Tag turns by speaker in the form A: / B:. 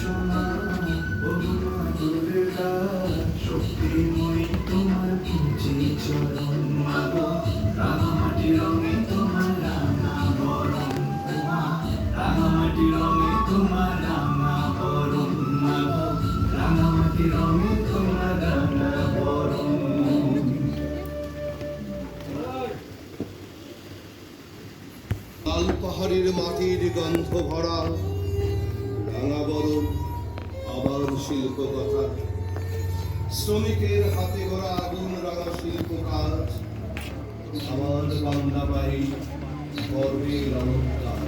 A: সোনা বহুমা দুর্গা শক্তিময়ী তোমার পুঁজি চরণ মাগো রাঙামাটি রঙে তোমার রাঙা বরণ মা রাঙামাটি রঙে তোমার রাঙা বরণ মাগো রাঙামাটি রঙে তোমার রাঙা বরণ।
B: লাল পাহাড়ের মাটির গন্ধ ভরা রাঙা বরণ আবার শিল্প কথা শ্রমিকের হাতে গড়া আগুন রাঙা শিল্প কাজ আমার বাংলা বাড়ি গর্বের অলঙ্কার।